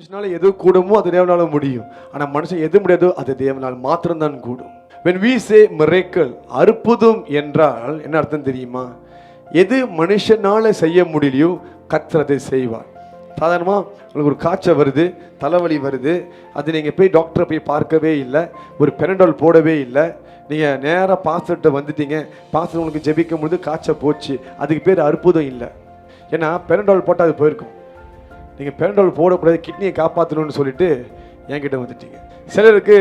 மனுஷனால எது கூடுமோ அது தேவனால முடியும். ஆனா மனுஷன் எது முடியாதோ அது தேவனால் மாத்திரம்தான் கூடும். when we say miracle, அற்புதம் என்றால் என்ன அர்த்தம் தெரியுமா? எது மனுஷனால செய்ய முடியலையோ கர்த்தர் அதை செய்வார். சாதாரணமா உங்களுக்கு ஒரு காய்ச்சல் வருது, தலைவலி வருது, அது நீங்கள் போய் டாக்டரை போய் பார்க்கவே இல்லை, ஒரு பெரண்டால் போடவே இல்லை, நீங்கள் நேராக பாஸ்டர்கிட்ட வந்துட்டீங்க, பாஸ்டர் உங்களுக்கு ஜெபிக்கும் பொழுது காய்ச்சல் போச்சு, அதுக்கு பேர் அற்புதம் இல்லை. ஏன்னா பெரண்டால் போட்டால் அது போயிருக்கும். நீங்கள் பெரண்டால் போடக்கூடாது, கிட்னியை காப்பாற்றணும்னு சொல்லிட்டு என்கிட்ட வந்துட்டீங்க. சிலருக்கு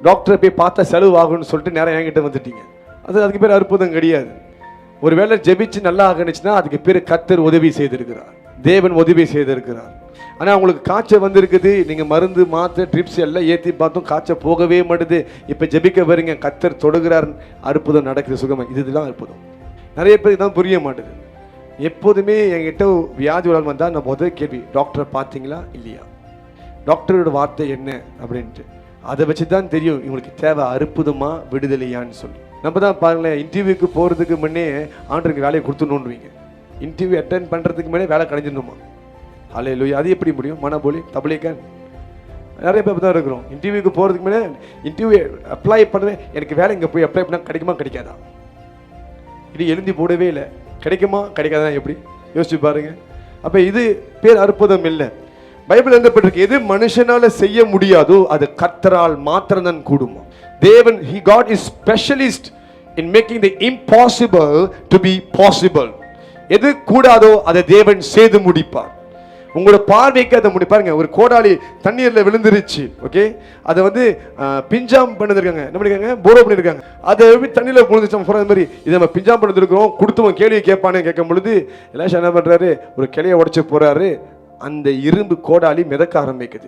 டாக்டரை போய் பார்த்தா செலவு ஆகும்னு சொல்லிட்டு நேரம் என்கிட்ட வந்துட்டீங்க. அதுக்கு பேர் அற்புதம் கிடையாது. ஒரு வேளை ஜெபிச்சு நல்லா ஆகணுச்சுன்னா அதுக்கு பேர் கர்த்தர் உதவி செய்திருக்கிறார், தேவன் உதவி செய்திருக்கிறார். ஆனால் உங்களுக்கு காய்ச்சல் வந்திருக்குது, நீங்கள் மருந்து மாத்திரை ட்ரிப்ஸ் எல்லாம் ஏற்றி பார்த்தோம், காய்ச்சல் போகவே மாட்டுது, இப்போ ஜெபிக்க வரீங்க, கர்த்தர் தொடுகிறார், அற்புதம் நடக்குது, சுகமாக. இதுதான் அற்புதம். நிறைய பேருக்கு தான் புரிய மாட்டுது. எப்போதுமே என்கிட்ட வியாதி உடல் வந்தால் நான் முதல் கேள்வி, டாக்டரை பார்த்தீங்களா இல்லையா, டாக்டரோட வார்த்தை என்ன அப்படின்ட்டு. அதை வச்சு தான் தெரியும் இவங்களுக்கு தேவை அற்புதமா விடுதலையான்னு சொல்லி. நம்ம தான் பாருங்களேன், இன்டர்வியூக்கு போகிறதுக்கு முன்னே ஆண்டருக்கு வேலையை கொடுத்துணுன்னுவீங்க. இன்டர்வியூ அட்டென்ட் பண்ணுறதுக்கு முன்னே வேலை கிடைஞ்சிடணுமா? ஹல்லேலூயா. அது எப்படி முடியும்? மனபோலி தபலிக்கன் நிறைய பேர் தான் இருக்கிறோம். இன்டர்வியூக்கு போகிறதுக்கு முன்னே இன்டர்வியூ அப்ளை பண்ணுவேன், எனக்கு வேலை இங்கே போய் அப்ளை பண்ணால் கிடைக்குமா கிடைக்காதா, இது எழுதி போடவே இல்லை, கிடைக்குமா கிடைக்காதா, எப்படி யோசிச்சு பாருங்க. அப்போ இது பேர் அற்புதம் இல்லை. பைபிள் எழுதப்பட்டிருக்கு, எது மனுஷனால செய்ய முடியாதோ அது கர்த்தரால் மாத்திரம்தான் கூடுமா. தேவன் God is specialist in making the impossible to be possible. எது கூடாதோ அதை தேவன் செய்து முடிப்பார். உங்களோட பார்வைக்கு அதை முடிப்பாருங்க. ஒரு கோடாலி தண்ணீர்ல விழுந்துருச்சு, ஓகே, அதை வந்து பிஞ்சாம் பண்ணிருக்காங்க, என்ன பண்ணிருக்காங்க, போரோ பண்ணிருக்காங்க, அதை தண்ணியில விழுந்துச்சு மாதிரி. இதை நம்ம பிஞ்சாம் பண்ணிருக்கிறோம், கொடுத்தவன் கேள்வி கேட்பானு கேட்கும் பொழுது எல்லாம் என்ன பண்றாரு, ஒரு கிளைய உடைச்சு போறாரு, அந்த இரும்பு கோடாலி மிதக்க ஆரம்பிக்குது.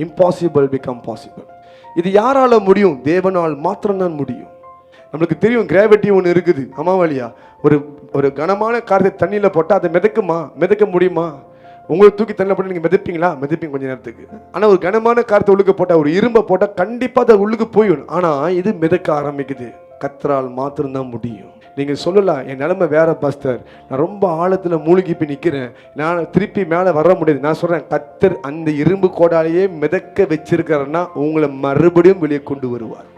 Impossible become possible. இது யாரால முடியும்? தேவனால் மாத்திரம்தான் முடியும். நம்மளுக்கு தெரியும் கிராவிட்டி ஒன்று இருக்குது, ஆமாவாலியா. ஒரு கனமான காரியத்தை தண்ணியில் போட்டால் அதை மிதக்குமா? மிதக்க முடியுமா? உங்களுக்கு தூக்கி தண்ணியில் போட்டு நீங்கள் மிதப்பீங்களா? மிதப்பீங்க கொஞ்ச நேரத்துக்கு. ஆனால் ஒரு கனமான காரியத்தை உள்ளுக்கு போட்டால், ஒரு இரும்பை போட்டால் கண்டிப்பாக அதை உள்ளுக்கு போயிடும். ஆனால் இது மிதக்க ஆரம்பிக்குது. கர்த்தரால் மாத்திரம்தான் முடியும். நீங்கள் சொல்லலாம், என் நிலைமை வேற பாஸ்டர், நான் ரொம்ப ஆழத்தில் மூழ்கி போய் நிற்கிறேன், நான் திருப்பி மேலே வர முடியாது. நான் சொல்கிறேன், கர்த்தர் அந்த இரும்பு கோடாலேயே மிதக்க வச்சிருக்காருன்னா உங்களை மறுபடியும் வெளியே கொண்டு வருவார்.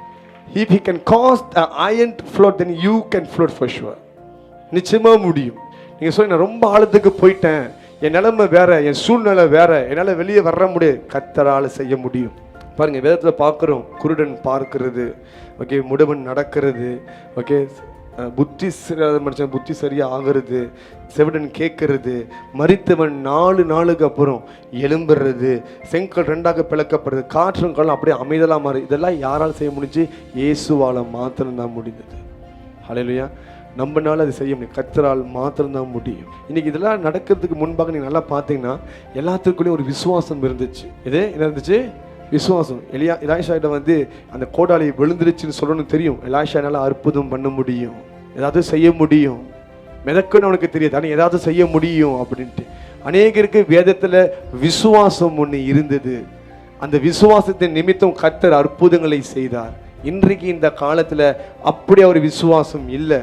If he can cause the iron to float, then you can float for sure. நிச்சயமாக முடியும். நீங்கள் சொல்லி, நான் ரொம்ப ஆழத்துக்கு போயிட்டேன், என் நிலைமை வேற, என் சூழ்நிலை வேற, என்னால் வெளியே வர முடியாது, கர்த்தரால் செய்ய முடியும். பாருங்கள், வேதத்தில் பார்க்குறோம், குருடன் பார்க்கிறது, ஓகே, முடவன் நடக்கிறது, ஓகே, புத்தி மனுஷன் புத்தி சரியாக ஆகிறது, செவிடன் கேட்கறது, மரித்தவன் 4 நாளுக்கு அப்புறம் எழும்புறது, செங்கல் 2ஆக பிளக்கப்படுறது, காற்றும் காலம் அப்படியே அமைதலாக மாறு. இதெல்லாம் யாரால் செய்ய முடிஞ்சு? இயேசுவால் மாத்திரம்தான் முடிந்தது. ஹல்லேலூயா. நம்மனால அது செய்ய முடியும், கர்த்தரால் மாத்திரம்தான் முடியும். இன்னைக்கு இதெல்லாம் நடக்கிறதுக்கு முன்பாக நீங்கள் நல்லா பார்த்தீங்கன்னா எல்லாத்துக்குள்ளேயும் ஒரு விசுவாசம் இருந்துச்சு. இது என்ன இருந்துச்சு? விசுவாசம். எலாஷாட்ட வந்து அந்த கோடாலி விழுந்துருச்சுன்னு சொல்லணும்னு தெரியும். எலாஷானால அற்புதம் பண்ண முடியும், ஏதாவது செய்ய முடியும். மிதக்குன்னு அவனுக்கு தெரியாது, ஆனால் ஏதாவது செய்ய முடியும் அப்படின்ட்டு. அநேகருக்கு வேதத்தில் விசுவாசம் ஒன்று இருந்தது. அந்த விசுவாசத்தின் நிமித்தம் கர்த்தர் அற்புதங்களை செய்தார். இன்றைக்கு இந்த காலத்தில் அப்படி ஒரு விசுவாசம் இல்லை.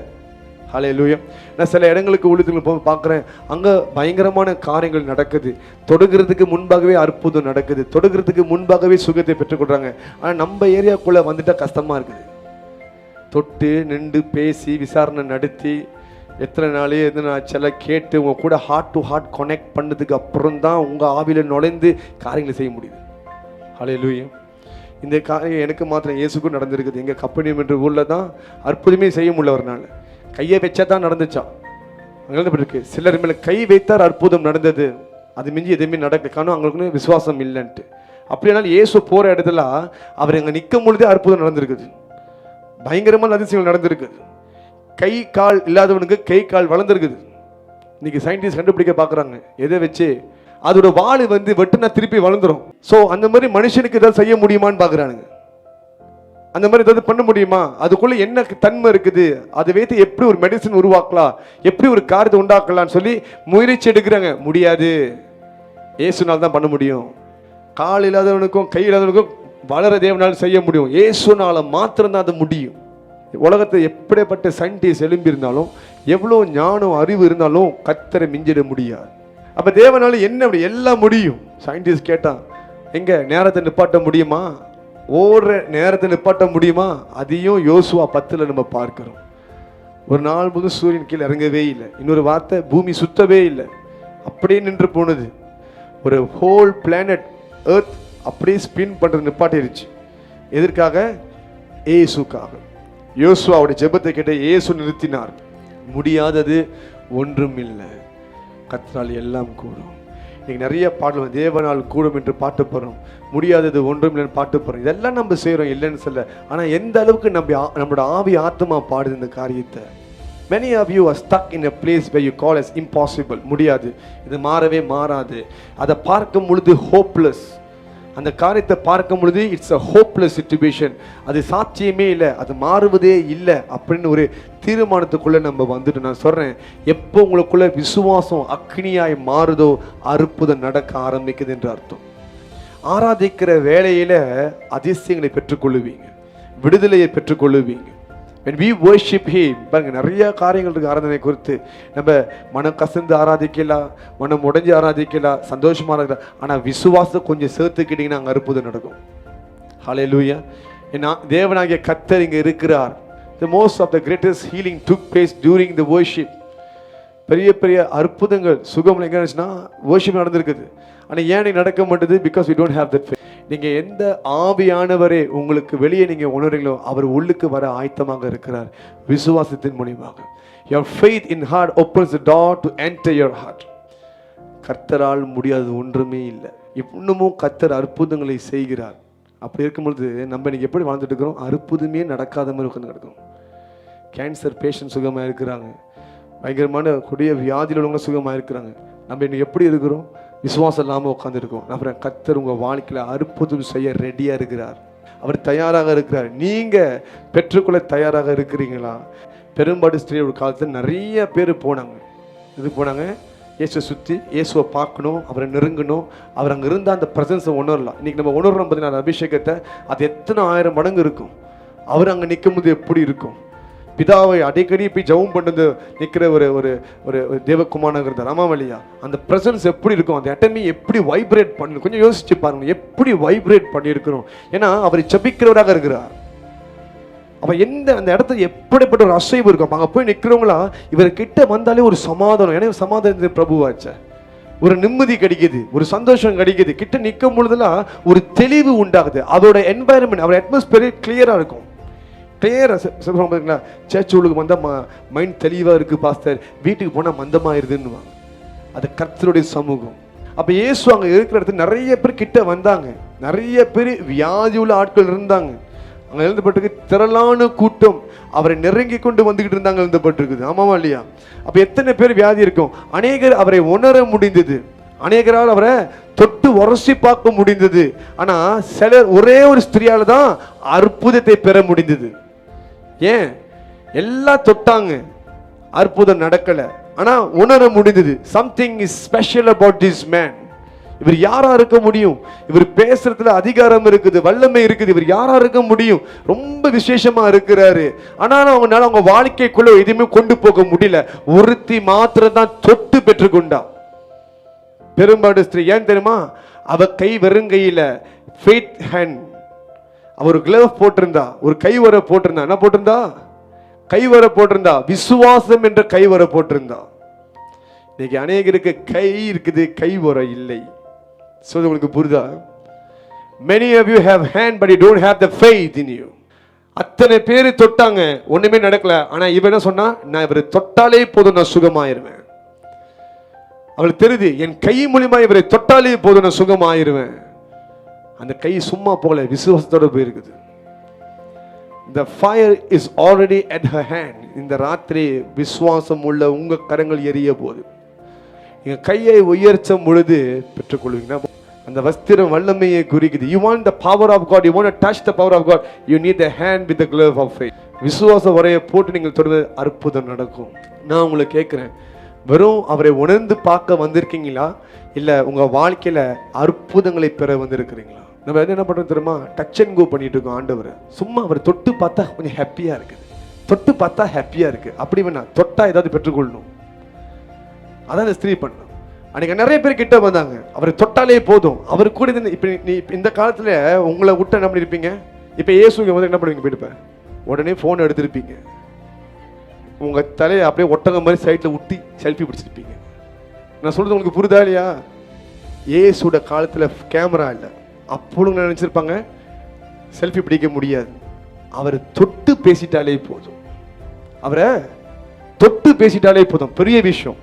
ஹல்லேலூயா. நான் சில இடங்களுக்கு ஊழியத்துக்கு போய் பார்க்குறேன், அங்கே பயங்கரமான காரியங்கள் நடக்குது, தொடுகிறதுக்கு முன்பாகவே அற்புதம் நடக்குது, தொடுகிறதுக்கு முன்பாகவே சுகத்தை பெற்றுக்கொள்கிறாங்க. ஆனால் நம்ம ஏரியாக்குள்ளே வந்துட்டால் கஷ்டமாக இருக்குது. தொட்டு நின்று பேசி விசாரணை நடத்தி எத்தனை நாளே எதுனாச்செல்லாம் கேட்டு உங்கள் கூட ஹார்ட் டு ஹார்ட் கனெக்ட் பண்ணதுக்கு அப்புறம் தான் உங்கள் ஆவியில் நுழைந்து காரியங்களை செய்ய முடியுது. ஹல்லேலூயா. இந்த காரியம் எனக்கு மாத்திரம் இயேசுக்கும் நடந்திருக்குது. எங்கள் கப்பனியம் என்ற ஊரில் தான் அற்புதமே செய்ய முடியல. ஒரு நாள் கையை வச்சா தான் நடந்துச்சா, அங்கே சிலர் மேலே கை வைத்தார், அற்புதம் நடந்தது. அது மிஞ்சி எதுவுமே நடக்க காணும், அவங்களுக்கு விசுவாசம் இல்லைன்ட்டு. அப்படியானால் இயேசு போகிற இடத்துல அவர் அங்கே நிற்கும் பொழுதே அற்புதம் நடந்திருக்குது, பயங்கரமான அதிசயங்கள் நடந்திருக்குது. கை கால் இல்லாதவனுக்கு கை கால் வளர்ந்துருக்குது. இன்னைக்கு சயின்டிஸ்ட் கண்டுபிடிக்க பார்க்குறாங்க, எதை வச்சு அதோட வாள் வந்து வெட்டுனா திருப்பி வளர்ந்துடும். ஸோ அந்த மாதிரி மனுஷனுக்கு ஏதாவது செய்ய முடியுமான்னு பார்க்குறானுங்க. அந்த மாதிரி ஏதாவது பண்ண முடியுமா? அதுக்குள்ள என்ன தன்மை இருக்குது, அதை வைத்து எப்படி ஒரு மெடிசன் உருவாக்கலாம், எப்படி ஒரு காரியத்தை உண்டாக்கலாம்னு சொல்லி முயற்சி எடுக்கிறாங்க. முடியாது, இயேசுனால் தான் பண்ண முடியும். கால் இல்லாதவனுக்கும் கை இல்லாதவனுக்கும் வளர தேவனால் செய்ய முடியும், இயேசுனால மாத்திரம்தான் அது முடியும். உலகத்தை எப்படிப்பட்ட சயின்டிஸ்ட் எழும்பி இருந்தாலும், எவ்வளோ ஞானம் அறிவு இருந்தாலும் கர்த்தரை மிஞ்சிட முடியாது. அப்போ தேவனால என்ன அப்படி எல்லாம் முடியும். சயின்டிஸ்ட் கேட்டான், எங்க நேரத்தை நிப்பாட்ட முடியுமா? ஓடுற நேரத்தை நிப்பாட்ட முடியுமா? அதையும் யோசுவா 10 நம்ம பார்க்கிறோம். ஒரு நாள் முழு சூரியன் கீழே இறங்கவே இல்லை. இன்னொரு வார்த்தை, பூமி சுத்தவே இல்லை, அப்படியே நின்று போனது. ஒரு ஹோல் பிளானட் எர்த் அப்படியே ஸ்பின் பண்றது நிப்பாட்டிருச்சு. எதற்காக? ஏசுக்காக. யோசுவாவுடைய ஜெபத்தை கேட்ட இயேசு நிறுத்தினார். முடியாதது ஒன்றும் இல்லை, கர்த்தரால் எல்லாம் கூடும். இன்னைக்கு நிறைய பாடல் தேவனால் கூடும் என்று பாட்டு போறோம், முடியாதது ஒன்றும் இல்லைன்னு பாட்டு போறோம். இதெல்லாம் நம்ம செய்யறோம், இல்லைன்னு சொல்ல. ஆனா எந்த அளவுக்கு நம்மளோட ஆவி ஆத்மா பாடுது இந்த காரியத்தை. Many of you are stuck in a place where you call as impossible. முடியாது, இது மாறவே மாறாது. அதை பார்க்கும் பொழுது hopeless. அந்த காரியத்தை பார்க்கும் பொழுது இட்ஸ் a hopeless situation. அது சாத்தியமே இல்லை, அது மாறுவதே இல்லை அப்படின்னு ஒரு தீர்மானத்துக்குள்ள நம்ம வந்துட்டு, நான் சொல்றேன், எப்போ உங்களுக்குள்ள விசுவாசம் அக்னியாய் மாறுதோ அற்புதம் நடக்க ஆரம்பிக்குது என்று அர்த்தம். ஆராதிக்கிற வேளையில அதிசயங்களை பெற்றுக்கொள்ளுவீங்க, விடுதலையை பெற்றுக்கொள்ளுவீங்க. when we worship him, பாருங்க நிறைய காரியங்கள் இருக்கு ஆராதனை குறித்து. நம்ம மனம் கசந்து ஆராதிக்கலாம், மனம் உடைஞ்சு ஆராதிக்கலாம், சந்தோஷமா இருக்கலாம். ஆனா விசுவாசத்தை கொஞ்சம் சேர்த்துக்கிட்டீங்கன்னா அங்க அற்புதம் நடக்கும். ஹல்லேலூயா. ஏன்னா தேவனாகிய கர்த்தர் இங்க இருக்கிறார். the most of the greatest healing took place during the worship. பெரிய பெரிய அற்புதங்கள் சுகம் எங்க இருந்துச்சுன்னா worship நடந்திருக்குது. ஆனா ஏன் நடக்க மாட்டேது? because we don't have that faith. நீங்க எந்த ஆவியானவரே உங்களுக்கு வெளியே நீங்க உணர்றீங்களோ அவர் உள்ளுக்கு வர ஆயத்தமாக இருக்கிறார் விசுவாசத்தின் மூலமாக. your faith in heart opens the door to enter your heart. கர்த்தரால் முடியாதது ஒன்றுமே இல்லை. இன்னமும் கர்த்தர் அற்புதங்களை செய்கிறார். அப்படி இருக்கும்பொழுது நம்ம இன்னைக்கு எப்படி வாழ்ந்துட்டு இருக்கிறோம்? அற்புதமே நடக்காத மாதிரி உட்கார்ந்து கிடக்கிறோம். கேன்சர் பேஷண்ட் சுகமாக இருக்கிறாங்க, பயங்கரமான கொடிய வியாதியில் உள்ளவங்க சுகமாக இருக்கிறாங்க. நம்ம இன்னைக்கு எப்படி இருக்கிறோம்? விசுவாசம் இல்லாமல் உட்காந்துருக்கோம். அப்புறம் கர்த்தர் உங்கள் வாழ்க்கையில் அற்புதம் செய்ய ரெடியாக இருக்கிறார், அவர் தயாராக இருக்கிறார். நீங்கள் பெற்றுக்கொள்ள தயாராக இருக்கிறீங்களா? பெரும்பாடு ஸ்திரீ ஒரு காலத்தில் நிறைய பேர் போனாங்க. இது போனாங்க இயேசுவை சுற்றி, இயேசுவை பார்க்கணும், அவரை நெருங்கணும், அவர் அங்கே இருந்தால் அந்த ப்ரெசன்ஸை உணரலாம். இன்றைக்கி நம்ம உணர்றோம் பார்த்தீங்கன்னா அபிஷேகத்தை, அது எத்தனை 1000 மடங்கு இருக்கும். அவர் அங்கே நிற்கும் போது எப்படி இருக்கும்? பிதாவை அடிக்கடி போய் ஜெபம் பண்ணது நிற்கிற ஒரு ஒரு ஒரு தேவகுமாரனாக இருந்தார், ராமாவலியா. அந்த ப்ரெசன்ஸ் எப்படி இருக்கும்? அந்த அட்டமி எப்படி வைப்ரேட் பண்ணு, கொஞ்சம் யோசிச்சு பாருங்க, எப்படி வைப்ரேட் பண்ணியிருக்கிறோம். ஏன்னா அவர் ஜெபிக்கிறவராக இருக்கிறார். அப்போ எந்த அந்த இடத்துல எப்படிப்பட்ட ஒரு அசைவு இருக்கும். அங்கே போய் நிற்கிறவங்களா இவர்கிட்ட வந்தாலே ஒரு சமாதானம். ஏன்னா சமாதானத்தின் பிரபுவாச்ச, ஒரு நிம்மதி கிடைக்குது, ஒரு சந்தோஷம் கிடைக்குது. கிட்ட நிற்கும் பொழுதுலாம் ஒரு தெளிவு உண்டாகுது. அதோட என்வாயர்மெண்ட், அவரோட அட்மாஸ்பியர் கிளியராக இருக்கும். கிளியராக பார்த்தீங்களா, சர்ச் உள்ளுக்கு வந்தால் மைண்ட் தெளிவாக இருக்குது பாஸ்டர், வீட்டுக்கு போனால் மந்தமாயிருதுன்னுவாங்க. அது கர்த்தருடைய சமூகம். அப்போ இயேசு அங்கே இருக்கிற இடத்துல நிறைய பேர் கிட்ட வந்தாங்க, நிறைய பேர் வியாதி உள்ள ஆட்கள் இருந்தாங்க. அங்கே எழுதப்பட்டிருக்கு திரளான கூட்டம் அவரை நெருங்கி கொண்டு வந்துகிட்டு இருந்தாங்க எழுதப்பட்டிருக்குது. ஆமாவா இல்லையா? அப்போ எத்தனை பேர் வியாதி இருக்கும்? அநேகர் அவரை உணர முடிந்தது, அநேகரால் அவரை தொட்டு உரசி பார்க்க முடிந்தது. ஆனா சிலர், ஒரே ஒரு ஸ்திரியால தான் அற்புதத்தை பெற முடிந்தது. ஏன்? எல்லாம் தொட்டாங்க, அற்புதம் நடக்கல, ஆனா உணர முடிந்தது. Something is special about this man. இவர் யாரா இருக்க முடியும்? இவர் பேசுறதுல அதிகாரம் இருக்குது, வல்லமை இருக்குது, இவர் யாரா இருக்க முடியும்? ரொம்ப விசேஷமா இருக்கிறாரு. ஆனா அவங்களால அவங்க வாழ்க்கைக்குள்ள எதுவுமே கொண்டு போக முடியல. ஒருத்தி மாத்திரம் தான் தொட்டு பெற்றுக்கொண்டா, பெரும்பாடு ஸ்திரீ. ஏன் தெரியுமா? அவ கை வெறுங்கையில, ஃபெய்த் ஹேண்ட். அவர் கிளவ் போட்டிருந்தா, ஒரு கைவர போட்டிருந்தா. என்ன போட்டிருந்தா? கைவர போட்டிருந்தா, விசுவாசம் என்ற கைவர போட்டிருந்தா. இன்னைக்கு அநேகருக்கு கை இருக்குது, கைவர இல்லை. சொல்ல உங்களுக்கு புரியுதா? many of you have hand but you don't have the faith in you. அத்தனை பேர் தொட்டாங்க, ஒண்ணுமே நடக்கல. ஆனா இவன் என்ன சொன்னா, நான் இவரை தொட்டாலே போதும் நான் சுகமாயிருவேன். அவளுக்கு தெரியுது, என் கை மூலியமா இவரை தொட்டாலே போதும் நான் சுகமாயிருவேன். அந்த கை சும்மா போகல, விசுவாசத்தோட போயிருக்குது. The fire is already at her hand. இந்த ராத்திரி விசுவாசம் உள்ள உங்க கரங்கள் எரிய போது நீங்க கையை உயர்த்தும் பொழுது பெற்றுக்கொள்வீங்கன்னா அந்த வஸ்திரம் வல்லமையை குறிக்குது. You want the power of God, you want to touch the power of God, you need the hand with the glove of faith. விசுவாச வரையை போட்டு நீங்கள் தொடுவது அற்புதம் நடக்கும். நான் உங்களை கேட்கிறேன், வெறும் அவரை உணர்ந்து பார்க்க வந்திருக்கீங்களா, இல்ல உங்க வாழ்க்கையில அற்புதங்களை பெற வந்திருக்கிறீங்களா? நம்ம என்ன பண்றோம் தெரியுமா? டச் அண்ட் கோ பண்ணிட்டு இருக்கோம். ஆண்டவர் சும்மா அவரை தொட்டு பார்த்தா கொஞ்சம் ஹாப்பியா இருக்குது, தொட்டு பார்த்தா ஹாப்பியா இருக்கு. அப்படி வேணா தொட்டா ஏதாவது பெற்றுக்கொள்ளணும், அதான் இந்த ஸ்திரீ பண்ணணும். அன்னைக்கு நிறைய பேர் கிட்ட வந்தாங்க, அவரை தொட்டாலே போதும், அவர் கூட இப்போ நீ இந்த காலத்தில் உங்களை விட்டு என்ன பண்ணியிருப்பீங்க? இப்போ இயேசுக்கு வந்து என்ன பண்ணுவீங்க? போயிட்டு உடனே ஃபோன் எடுத்திருப்பீங்க, உங்கள் தலையை அப்படியே ஒட்டங்க மாதிரி சைட்டில் ஊட்டி செல்ஃபி பிடிச்சிருப்பீங்க. நான் சொல்கிறது உங்களுக்கு புரிதா இல்லையா? இயேசுட காலத்தில் கேமரா இல்லை, அப்பொழுது நினச்சிருப்பாங்க செல்ஃபி பிடிக்க முடியாது. அவரை தொட்டு பேசிட்டாலே போதும், அவரை தொட்டு பேசிட்டாலே போதும், பெரிய விஷயம்.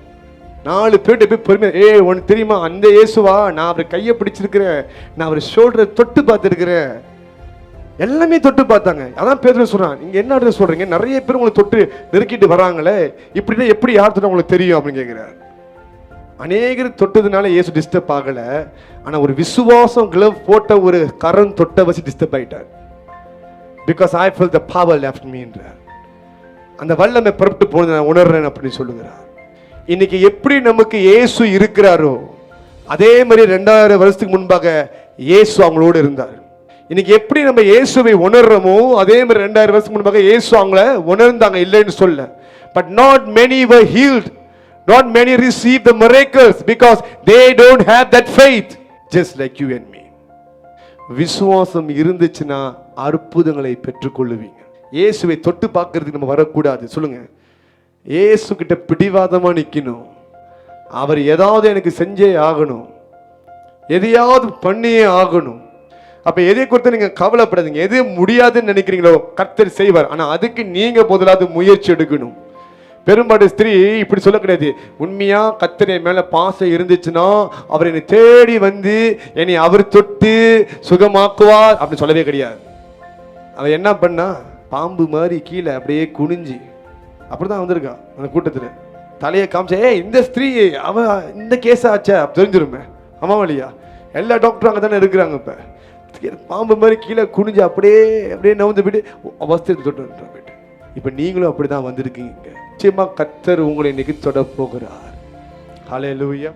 4 பேர்கிட்ட போய் பெருமை, உனக்கு தெரியுமா அந்த இயேசுவா, நான் அவரை கையை பிடிச்சிருக்கிறேன், நான் அவரை ஷோல்டரை தொட்டு பார்த்துருக்கிறேன். எல்லாமே தொட்டு பார்த்தாங்க. அதான் பேதுரு சொல்றான், நீங்க என்ன சொல்றீங்க, நிறைய பேர் உங்களை தொட்டு நெருக்கிட்டு வராங்களே, இப்படின்னா எப்படி யார் தொட்டா உங்களுக்கு தெரியும் அப்படின்னு கேட்கிறார். அநேகர் தொட்டதுனால இயேசு டிஸ்டர்ப் ஆகல, ஆனா ஒரு விசுவாசம் கிளவ் போட்ட ஒரு கரம் தொட்ட வச்சு டிஸ்டர்ப் ஆயிட்டார். Because I fell the power left மீன்றார். அந்த வல்லமை புறப்பட்டு போனதை நான் உணர்றேன் அப்படின்னு சொல்லுகிறார். இன்னைக்கு எப்படி நமக்கு இயேசு இருக்கிறாரோ அதே மாதிரி 2000 வருஷத்துக்கு முன்பாக இயேசு அவங்களோடு இருந்தார். இன்னைக்கு எப்படி நம்ம இயேசுவை உணர்றோமோ அதே மாதிரி 2000 வருஷத்துக்கு முன்பாக இயேசு அவங்கள உணர்ந்தாங்க, இல்லைன்னு சொல்ல. But not many were healed, not many received the miracles because they don't have that faith, just like you and me. விசுவாசம் இருந்துச்சுன்னா அற்புதங்களை பெற்றுக்கொள்ளுவீங்க. இயேசுவை தொட்டு பார்க்கறதுக்கு நம்ம வரக்கூடாது. சொல்லுங்க, இயேசு கிட்ட பிடிவாதமா நிக்கணும். அவர் ஏதாவது எனக்கு செஞ்சே ஆகணும், எதையாவது பண்ணியே ஆகணும். அப்ப எதை குறித்து நீங்க கவலைப்படாதீங்க. எது முடியாதுன்னு நினைக்கிறீங்களோ கர்த்தர் செய்வார். ஆனா அதுக்கு நீங்க முதலாவது முயற்சி எடுக்கணும். பெரும்பாடு ஸ்திரீ இப்படி சொல்ல கிடையாது. உண்மையா கர்த்தரை மேல பாசம் இருந்துச்சுன்னா அவர் என்னை தேடி வந்து என்னை அவர் தொட்டு சுகமாக்குவார் அப்படின்னு சொல்லவே கிடையாது. அவ என்ன பண்ணா, பாம்பு மாதிரி கீழே அப்படியே குனிஞ்சி அப்படிதான் வந்திருக்கான் அந்த கூட்டத்துல. தலையை காமிச்ச, இந்த ஸ்திரீ அவ இந்த கேஸ் ஆச்சா தெரிஞ்சிருமே. ஆமாவா இல்லையா? எல்லா டாக்டரும் அங்கே தானே இருக்கிறாங்க. இப்ப பாம்பு மாதிரி கீழே குனிஞ்சு அப்படியே அப்படியே நவுந்து போயிட்டு அவஸ்தைக்கு தொட்டு போயிட்டு. இப்ப நீங்களும் அப்படிதான் வந்திருக்கீங்க. நிச்சயமா கர்த்தர் உங்களை இன்னைக்கு தொட போகிறார். ஹல்லேலூயா.